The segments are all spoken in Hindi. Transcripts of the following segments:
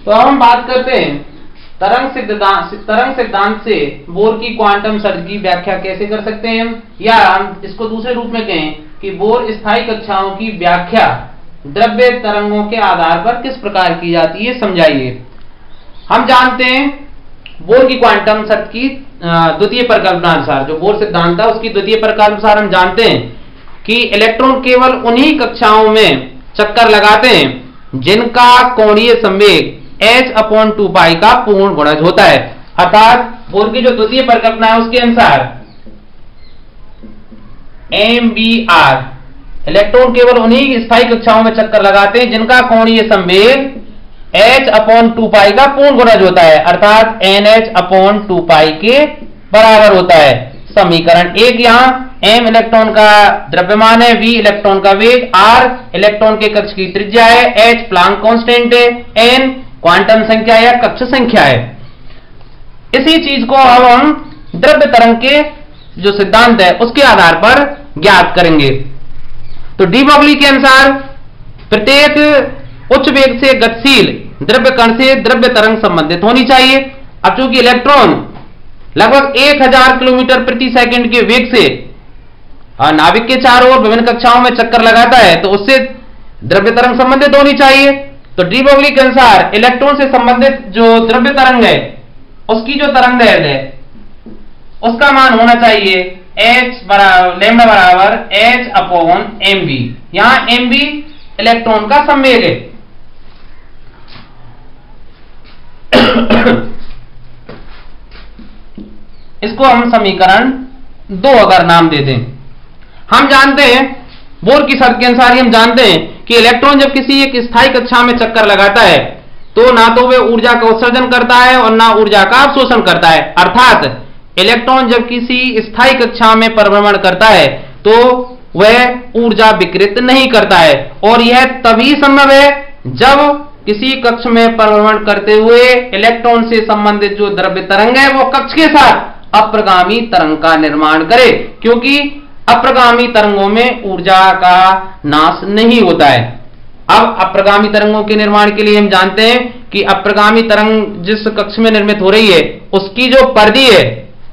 तो अब हम बात करते हैं तरंग सिद्धांत से बोर की क्वांटम शर्त की व्याख्या कैसे कर सकते हैं हम, या हम इसको दूसरे रूप में कहें कि बोर स्थायी कक्षाओं की व्याख्या द्रव्य तरंगों के आधार पर किस प्रकार की जाती है, समझाइए। हम जानते हैं बोर की क्वांटम शर्त की द्वितीय परिकल्पना अनुसार, जो बोर सिद्धांत था उसकी द्वितीय परिकल्पना अनुसार हम जानते हैं कि इलेक्ट्रॉन केवल उन्हीं कक्षाओं में चक्कर लगाते हैं जिनका कोणीय संवेग h/2π का पूर्ण गुणज होता है। अर्थात बोर की जो द्वितीय परिकल्पना है उसके अनुसार MBR, इलेक्ट्रॉन केवल उन्हीं स्थायी कक्षाओं में चक्कर लगाते हैं जिनका कोणीय संवेग h/2π का पूर्ण गुणज होता है, अर्थात NH/2π के बराबर होता है। समीकरण 1, यहां m इलेक्ट्रॉन का द्रव्यमान है, v इलेक्ट्रॉन का वेग, r इलेक्ट्रॉन के कक्ष की त्रिज्या है, h प्लांक कांस्टेंट है, n क्वांटम संख्या या कक्ष संख्या है। इसी चीज को अब हम द्रव्य तरंग के जो सिद्धांत है उसके आधार पर ज्ञात करेंगे। तो डी ब्रोगली के अनुसार प्रत्येक उच्च वेग से गतिशील द्रव्य कण से द्रव्य तरंग संबंधित होनी चाहिए। अब चूंकि इलेक्ट्रॉन लगभग 1000 किलोमीटर प्रति सेकंड के वेग से नाभिक के चारों ओर विभिन्न कक्षाओं में चक्कर लगाता है, तो उससे द्रव्य तरंग संबंधित होनी चाहिए। तो डी ब्रोगली के अनुसार इलेक्ट्रॉन से संबंधित जो द्रव्य तरंग है उसकी जो तरंग दैर्ध्य है उसका मान होना चाहिए लैम्डा बराबर h/mv। यहां mv इलेक्ट्रॉन का संवेग है। इसको हम समीकरण 2 अगर नाम दे दें। हम जानते हैं बोर की शर्त के अनुसार हम जानते हैं कि इलेक्ट्रॉन जब किसी एक स्थायी कक्षा में चक्कर लगाता है तो ना तो वह ऊर्जा का उत्सर्जन करता है और ना ऊर्जा का अवशोषण करता है। अर्थात इलेक्ट्रॉन जब किसी स्थायी कक्षा में परिभ्रमण करता है तो वह ऊर्जा विकिरित नहीं करता है, और यह तभी संभव है जब किसी कक्ष में परिभ्रमण करते हुए इलेक्ट्रॉन से संबंधित जो द्रव्य तरंग है वो कक्ष के साथ अप्रगामी तरंग का निर्माण करे, क्योंकि अप्रगामी तरंगों में ऊर्जा का नाश नहीं होता है। अब अप्रगामी तरंगों के निर्माण के लिए हम जानते हैं कि अप्रगामी तरंग जिस कक्ष में निर्मित हो रही है उसकी जो परिधि है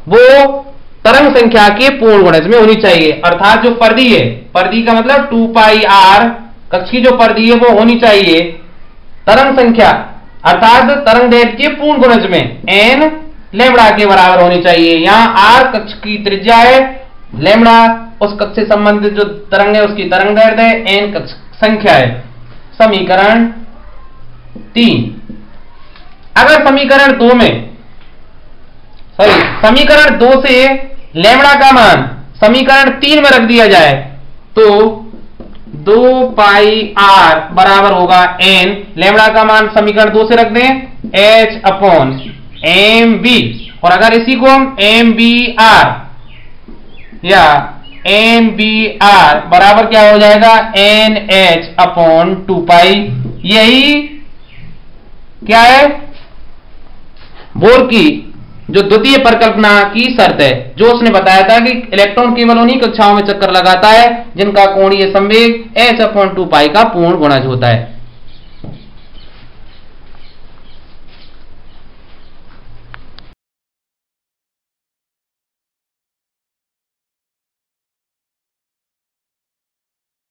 वो तरंग संख्या के पूर्ण गुणज में होनी चाहिए। अर्थात जो परिधि है, परिधि का मतलब 2πr, कक्ष की जो परिधि है वो होनी चाहिए तरंग संख्या अर्थात तरंग दैर्ध्य के पूर्ण गुणज में n लैम्डा के बराबर होनी चाहिए। यहां r कक्ष की त्रिज्या है, लैम्डा उस कक्ष से संबंधित जो तरंग है उसकी तरंग दैर्ध्य है, n कक्ष संख्या है। समीकरण 3, अगर समीकरण 2 से लैम्डा का मान समीकरण 3 में रख दिया जाए तो 2πr बराबर होगा n, लैम्डा का मान समीकरण 2 से रख दें h/mv, और अगर इसी को हम mbr या mbr बराबर क्या हो जाएगा nh/2π। यही क्या है बोर की जो द्वितीय परिकल्पना की शर्त है, जो उसने बताया था कि इलेक्ट्रॉन केवल उन्हीं कक्षाओं में चक्कर लगाता है जिनका कोणीय संवेग h/2π का पूर्ण गुणज होता है।